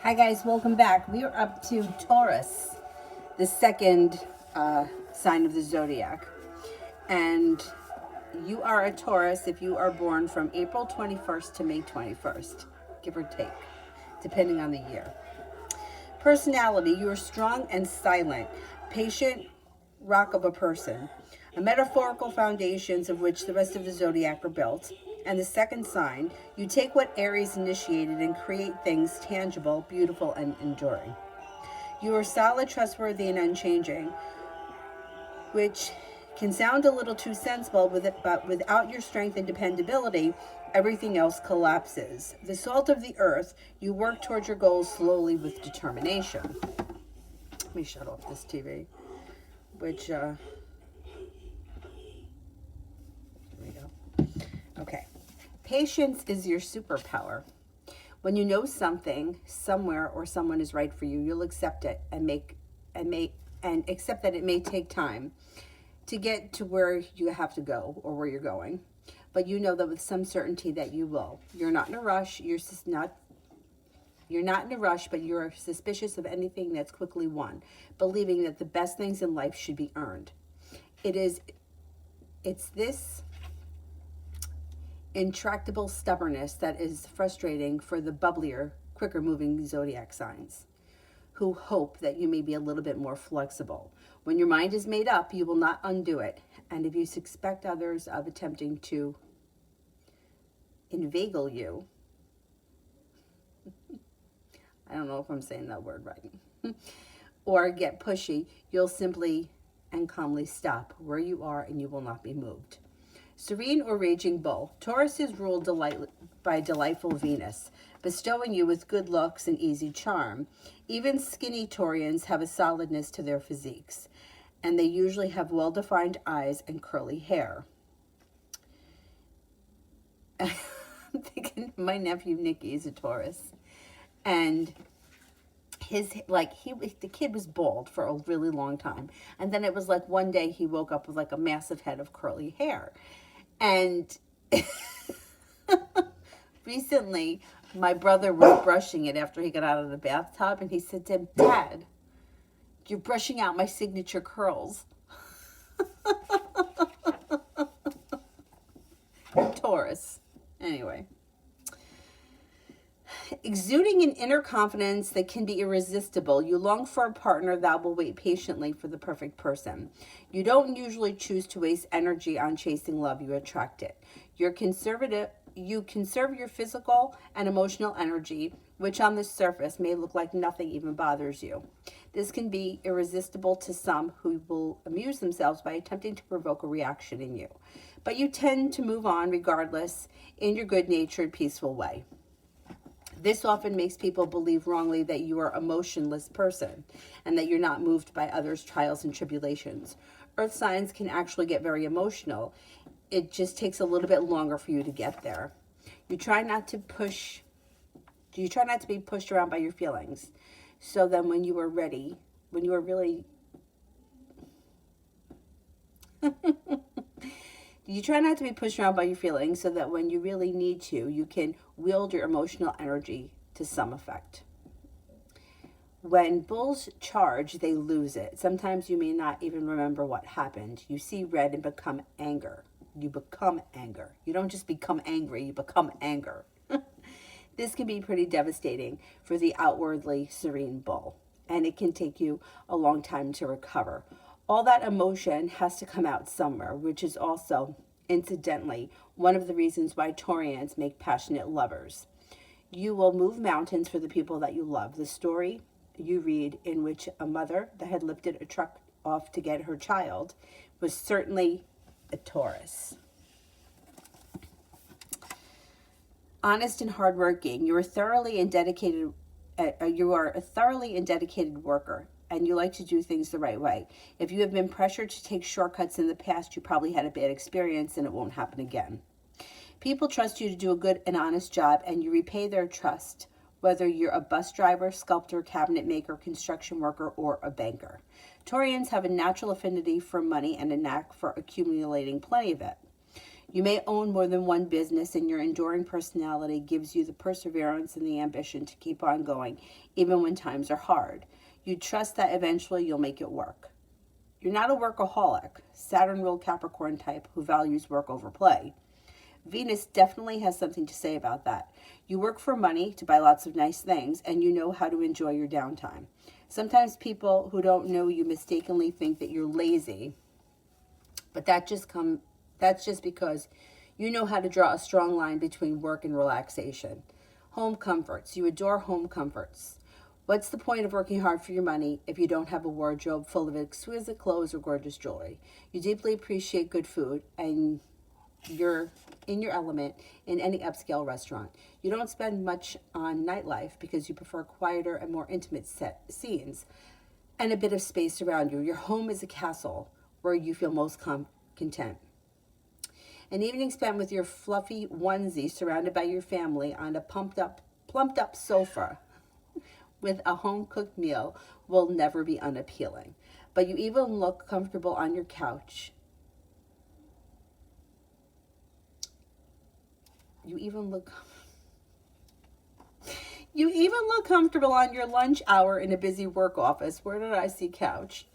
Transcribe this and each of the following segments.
Hi guys, welcome back. We are up to Taurus, the second sign of the zodiac. And you are a Taurus if you are born from April 21st to May 21st, give or take, depending on the year. Personality, you are strong and silent, patient rock of a person, a metaphorical foundations of which the rest of the zodiac are built. And the second sign, you take what Aries initiated and create things tangible, beautiful, and enduring. You are solid, trustworthy, and unchanging, which can sound a little too sensible, but without your strength and dependability, everything else collapses. The salt of the earth, you work towards your goals slowly with determination. Let me shut off this TV, which, here we go. Okay. Patience is your superpower. When you know something, somewhere, or someone is right for you, you'll accept it and accept that it may take time to get to where you have to go or where you're going. But you know that with some certainty that you will. You're not in a rush. You're not in a rush, but you're suspicious of anything that's quickly won, believing that the best things in life should be earned. It's this intractable stubbornness that is frustrating for the bubblier, quicker moving zodiac signs, who hope that you may be a little bit more flexible. When your mind is made up, you will not undo it. And if you suspect others of attempting to inveigle you, I don't know if I'm saying that word right, or get pushy, you'll simply and calmly stop where you are and you will not be moved. Serene or raging bull, Taurus is ruled by delightful Venus, bestowing you with good looks and easy charm. Even skinny Taurians have a solidness to their physiques, and they usually have well-defined eyes and curly hair. I'm thinking my nephew Nicky is a Taurus, and the kid was bald for a really long time, and then it was like one day he woke up with like a massive head of curly hair. And recently, my brother was brushing it after he got out of the bathtub, and he said to him, "Dad, you're brushing out my signature curls." Taurus. Anyway. Exuding an inner confidence that can be irresistible, you long for a partner that will wait patiently for the perfect person. You don't usually choose to waste energy on chasing love, you attract it. You conserve your physical and emotional energy, which on the surface may look like nothing even bothers you. This can be irresistible to some who will amuse themselves by attempting to provoke a reaction in you. But you tend to move on regardless in your good-natured, peaceful way. This often makes people believe wrongly that you are a emotionless person and that you're not moved by others' trials and tribulations. Earth signs can actually get very emotional. It just takes a little bit longer for you to get there. You try not to be pushed around by your feelings. So then when you are ready, when you are really You try not to be pushed around by your feelings so that when you really need to, you can wield your emotional energy to some effect. When bulls charge, they lose it. Sometimes you may not even remember what happened. You see red and become anger. You become anger. You don't just become angry, you become anger. This can be pretty devastating for the outwardly serene bull, and it can take you a long time to recover. All that emotion has to come out somewhere, which is also, incidentally, one of the reasons why Taurians make passionate lovers. You will move mountains for the people that you love. The story you read in which a mother that had lifted a truck off to get her child was certainly a Taurus. Honest and hardworking, you are a thoroughly and dedicated worker, and you like to do things the right way. If you have been pressured to take shortcuts in the past, you probably had a bad experience and it won't happen again. People trust you to do a good and honest job, and you repay their trust, whether you're a bus driver, sculptor, cabinet maker, construction worker, or a banker. Taurians have a natural affinity for money and a knack for accumulating plenty of it. You may own more than one business, and your enduring personality gives you the perseverance and the ambition to keep on going, even when times are hard. You trust that eventually you'll make it work. You're not a workaholic, Saturn-ruled Capricorn type who values work over play. Venus definitely has something to say about that. You work for money to buy lots of nice things, and you know how to enjoy your downtime. Sometimes people who don't know you mistakenly think that you're lazy, but that's just because you know how to draw a strong line between work and relaxation. Home comforts. You adore home comforts. What's the point of working hard for your money if you don't have a wardrobe full of exquisite clothes or gorgeous jewelry? You deeply appreciate good food, and you're in your element in any upscale restaurant. You don't spend much on nightlife because you prefer quieter and more intimate set scenes and a bit of space around you. Your home is a castle where you feel most content. An evening spent with your fluffy onesie surrounded by your family on a plumped up sofa with a home-cooked meal will never be unappealing. But you even look comfortable on your couch. You even look comfortable on your lunch hour in a busy work office. Where did I see couch?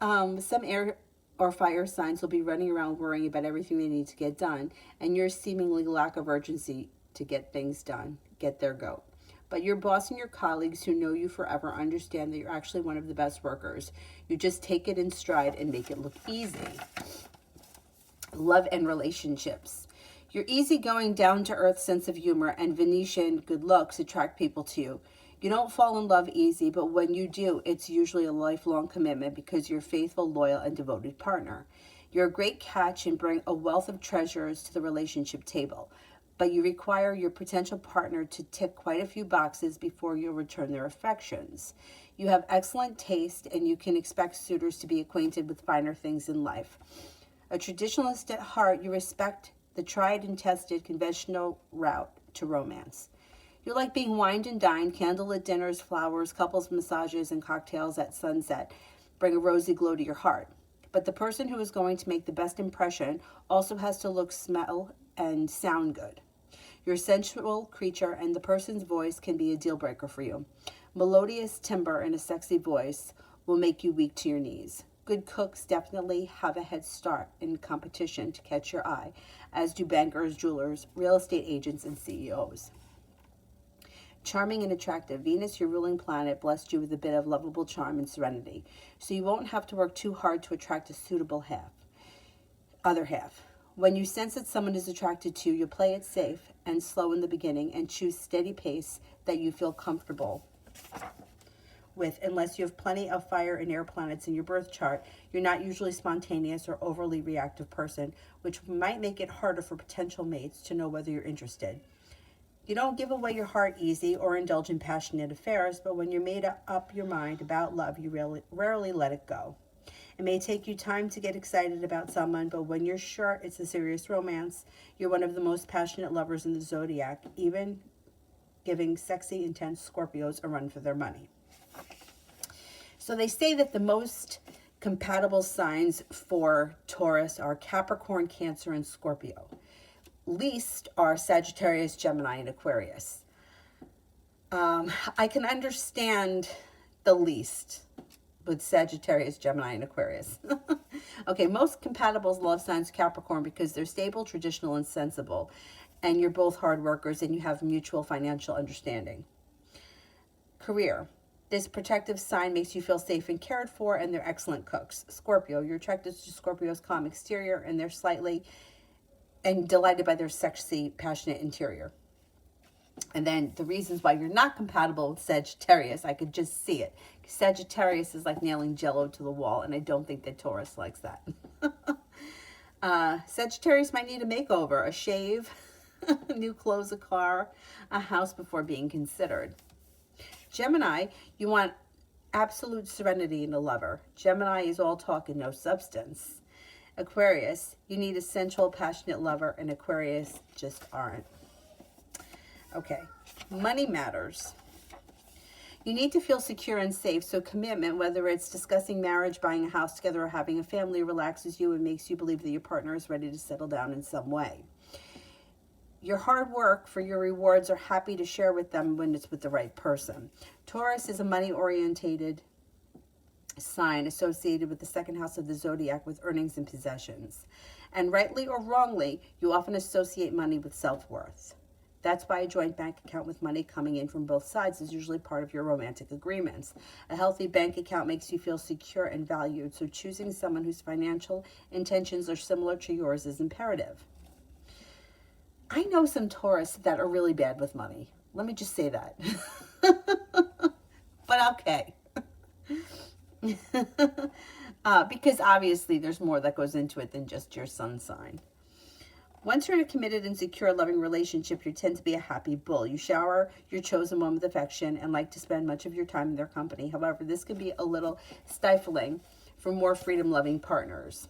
Some air or fire signs will be running around worrying about everything they need to get done, and your seemingly lack of urgency to get things done. Get their goat. But your boss and your colleagues who know you forever understand that you're actually one of the best workers. You just take it in stride and make it look easy. Love and relationships. Your easygoing, down-to-earth sense of humor and Venetian good looks attract people to you. You don't fall in love easy, but when you do, it's usually a lifelong commitment because you're a faithful, loyal, and devoted partner. You're a great catch and bring a wealth of treasures to the relationship table, but you require your potential partner to tick quite a few boxes before you'll return their affections. You have excellent taste, and you can expect suitors to be acquainted with finer things in life. A traditionalist at heart, you respect the tried and tested conventional route to romance. You like being wined and dined, candlelit dinners, flowers, couples massages, and cocktails at sunset bring a rosy glow to your heart. But the person who is going to make the best impression also has to look, smell, and sound good. You're a sensual creature, and the person's voice can be a deal breaker for you. Melodious timbre and a sexy voice will make you weak to your knees. Good cooks definitely have a head start in competition to catch your eye, as do bankers, jewelers, real estate agents, and CEOs. Charming and attractive. Venus, your ruling planet, blessed you with a bit of lovable charm and serenity, so you won't have to work too hard to attract a suitable other half. When you sense that someone is attracted to you, you'll play it safe and slow in the beginning and choose steady pace that you feel comfortable with. Unless you have plenty of fire and air planets in your birth chart, you're not usually spontaneous or overly reactive person, which might make it harder for potential mates to know whether you're interested. You don't give away your heart easy or indulge in passionate affairs, but when you're made up your mind about love, you rarely let it go. It may take you time to get excited about someone, but when you're sure it's a serious romance, you're one of the most passionate lovers in the zodiac, even giving sexy, intense Scorpios a run for their money. So they say that the most compatible signs for Taurus are Capricorn, Cancer, and Scorpio. Least are Sagittarius, Gemini, and Aquarius. I can understand the least with Sagittarius, Gemini, and Aquarius. Okay, most compatible love signs Capricorn because they're stable, traditional, and sensible, and you're both hard workers and you have mutual financial understanding. Career. This protective sign makes you feel safe and cared for, and they're excellent cooks. Scorpio. You're attracted to Scorpio's calm exterior, and they're delighted by their sexy, passionate interior. And then the reasons why you're not compatible with Sagittarius, I could just see it. Sagittarius is like nailing Jell-O to the wall, and I don't think that Taurus likes that. Sagittarius might need a makeover, a shave, new clothes, a car, a house before being considered. Gemini, you want absolute serenity in a lover. Gemini is all talk and no substance. Aquarius, you need a sensual, passionate lover, and Aquarius just aren't. Okay, money matters. You need to feel secure and safe, so commitment, whether it's discussing marriage, buying a house together, or having a family, relaxes you and makes you believe that your partner is ready to settle down in some way. Your hard work for your rewards are happy to share with them when it's with the right person. Taurus is a money-orientated sign associated with the second house of the zodiac with earnings and possessions. And rightly or wrongly, you often associate money with self-worth. That's why a joint bank account with money coming in from both sides is usually part of your romantic agreements. A healthy bank account makes you feel secure and valued, so choosing someone whose financial intentions are similar to yours is imperative. I know some Taurus that are really bad with money. Let me just say that. But okay. Because obviously there's more that goes into it than just your sun sign. Once you're in a committed and secure, loving relationship, you tend to be a happy bull. You shower your chosen one with affection and like to spend much of your time in their company. However, this can be a little stifling for more freedom-loving partners.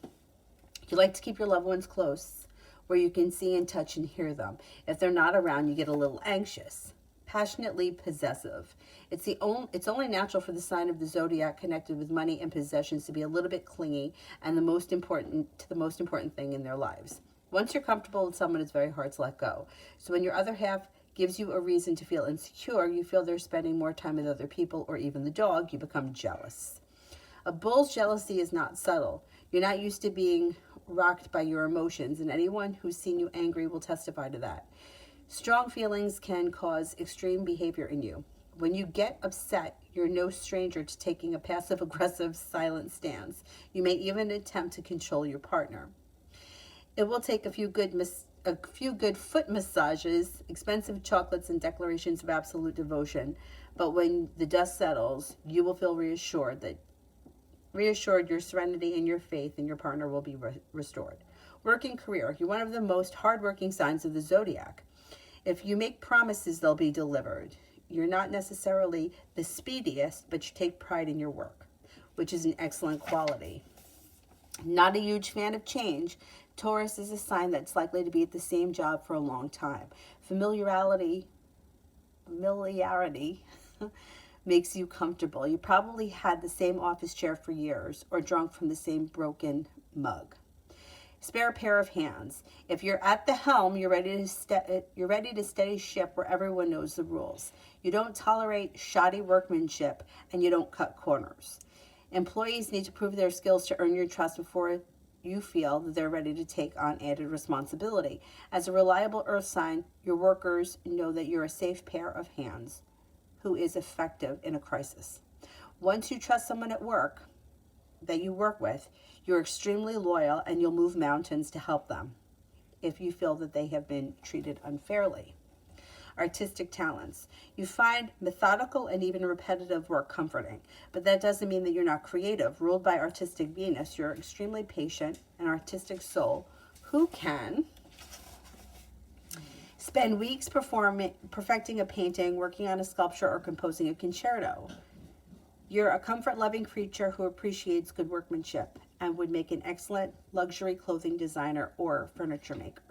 You like to keep your loved ones close, where you can see and touch and hear them. If they're not around, you get a little anxious. Passionately possessive. It's only natural for the sign of the zodiac connected with money and possessions to be a little bit clingy and the most important thing in their lives. Once you're comfortable with someone, it's very hard to let go. So when your other half gives you a reason to feel insecure, you feel they're spending more time with other people or even the dog, you become jealous. A bull's jealousy is not subtle. You're not used to being rocked by your emotions, and anyone who's seen you angry will testify to that. Strong feelings can cause extreme behavior in you. When you get upset, you're no stranger to taking a passive-aggressive, silent stance. You may even attempt to control your partner. It will take a few good foot massages, expensive chocolates, and declarations of absolute devotion. But when the dust settles, you will feel reassured, your serenity and your faith in your partner will be restored. Working career. You're one of the most hardworking signs of the zodiac. If you make promises, they'll be delivered. You're not necessarily the speediest, but you take pride in your work, which is an excellent quality. Not a huge fan of change. Taurus is a sign that's likely to be at the same job for a long time. Familiarity makes you comfortable. You probably had the same office chair for years or drunk from the same broken mug. Spare pair of hands. If you're at the helm, you're ready to steady ship where everyone knows the rules. You don't tolerate shoddy workmanship, and you don't cut corners. Employees need to prove their skills to earn your trust before you feel that they're ready to take on added responsibility. As a reliable earth sign, your workers know that you're a safe pair of hands who is effective in a crisis. Once you trust someone at work that you work with, you're extremely loyal and you'll move mountains to help them if you feel that they have been treated unfairly. Artistic talents. You find methodical and even repetitive work comforting, but that doesn't mean that you're not creative. Ruled by artistic Venus, you're extremely patient and artistic soul who can spend weeks perfecting a painting, working on a sculpture, or composing a concerto. You're a comfort-loving creature who appreciates good workmanship and would make an excellent luxury clothing designer or furniture maker.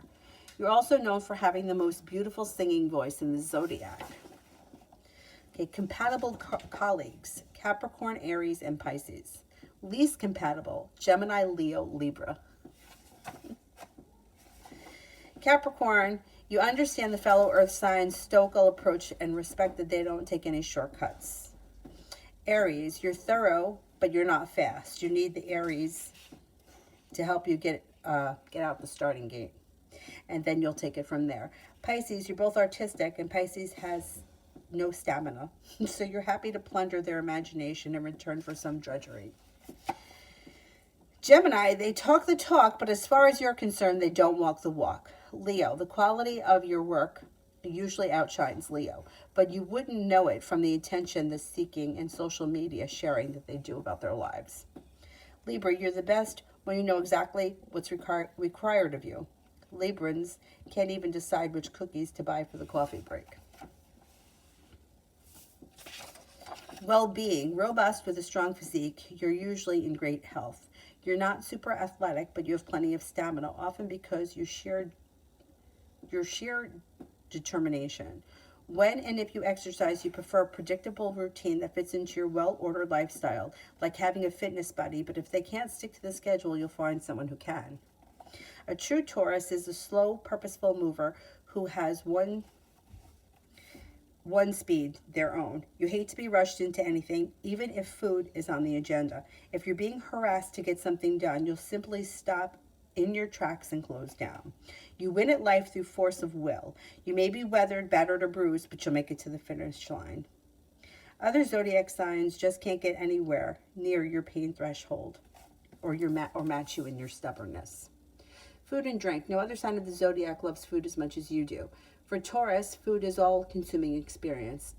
You're also known for having the most beautiful singing voice in the zodiac. Okay, compatible colleagues, Capricorn, Aries, and Pisces. Least compatible, Gemini, Leo, Libra. Capricorn, you understand the fellow earth signs' stoical approach and respect that they don't take any shortcuts. Aries, you're thorough, but you're not fast. You need the Aries to help you get out the starting gate, and then you'll take it from there. Pisces, you're both artistic, and Pisces has no stamina, so you're happy to plunder their imagination in return for some drudgery. Gemini, they talk the talk, but as far as you're concerned, they don't walk the walk. Leo, the quality of your work usually outshines Leo, but you wouldn't know it from the attention, the seeking, and social media sharing that they do about their lives. Libra, you're the best when you know exactly what's required of you. Librans can't even decide which cookies to buy for the coffee break. Well-being, robust with a strong physique, you're usually in great health. You're not super athletic, but you have plenty of stamina, often because your sheer determination. When and if you exercise, you prefer a predictable routine that fits into your well-ordered lifestyle, like having a fitness buddy, but if they can't stick to the schedule, you'll find someone who can. A true Taurus is a slow, purposeful mover who has one speed, their own. You hate to be rushed into anything, even if food is on the agenda. If you're being harassed to get something done, you'll simply stop in your tracks and close down. You win at life through force of will. You may be weathered, battered, or bruised, but you'll make it to the finish line. Other zodiac signs just can't get anywhere near your pain threshold or match you in your stubbornness. Food and drink. No other sign of the zodiac loves food as much as you do. For Taurus, food is all-consuming experience.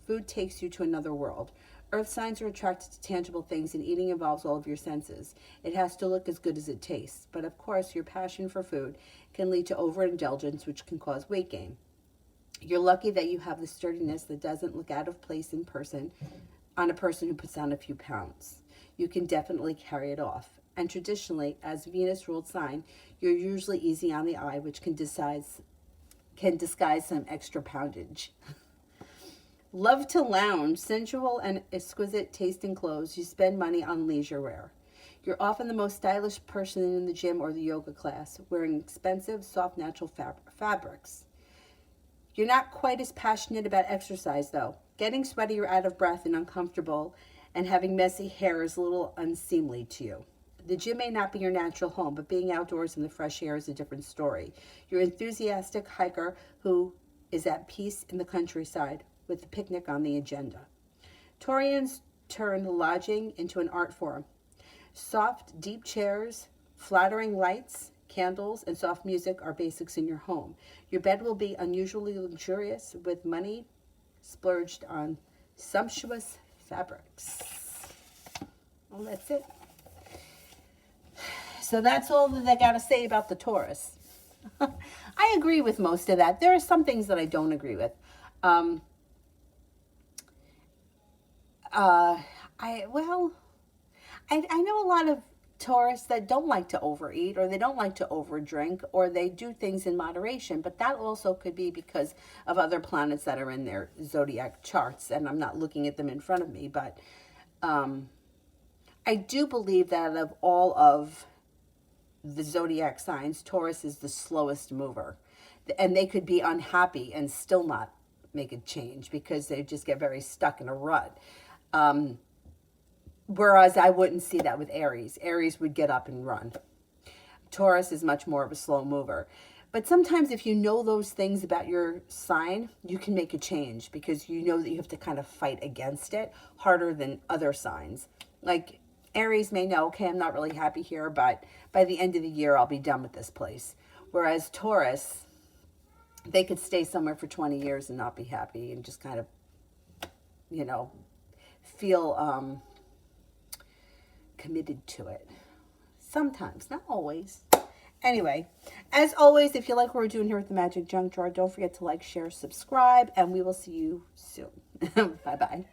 Food takes you to another world. Earth signs are attracted to tangible things, and eating involves all of your senses. It has to look as good as it tastes. But of course, your passion for food can lead to overindulgence, which can cause weight gain. You're lucky that you have the sturdiness that doesn't look out of place on a person who puts on a few pounds. You can definitely carry it off. And traditionally, as Venus-ruled sign, you're usually easy on the eye, which can disguise some extra poundage. Love to lounge, sensual and exquisite taste in clothes. You spend money on leisure wear. You're often the most stylish person in the gym or the yoga class, wearing expensive, soft, natural fabrics. You're not quite as passionate about exercise, though. Getting sweaty or out of breath and uncomfortable and having messy hair is a little unseemly to you. The gym may not be your natural home, but being outdoors in the fresh air is a different story. You're an enthusiastic hiker who is at peace in the countryside with the picnic on the agenda. Taurians turn lodging into an art form. Soft, deep chairs, flattering lights, candles, and soft music are basics in your home. Your bed will be unusually luxurious with money splurged on sumptuous fabrics. Well, that's it. So that's all that I got to say about the Taurus. I agree with most of that. There are some things that I don't agree with. I know a lot of Taurus that don't like to overeat, or they don't like to overdrink, or they do things in moderation, but that also could be because of other planets that are in their zodiac charts, and I'm not looking at them in front of me, but I do believe that of all of the zodiac signs, Taurus is the slowest mover, and they could be unhappy and still not make a change because they just get very stuck in a rut. Whereas I wouldn't see that with Aries. Aries would get up and run. Taurus is much more of a slow mover. But sometimes if you know those things about your sign, you can make a change because you know that you have to kind of fight against it harder than other signs. Like Aries may know, okay, I'm not really happy here, but by the end of the year, I'll be done with this place. Whereas Taurus, they could stay somewhere for 20 years and not be happy and just kind of, feel committed to it. Sometimes, not always. Anyway, as always, if you like what we're doing here with the Magic Junk Drawer, don't forget to like, share, subscribe, and we will see you soon. Bye-bye.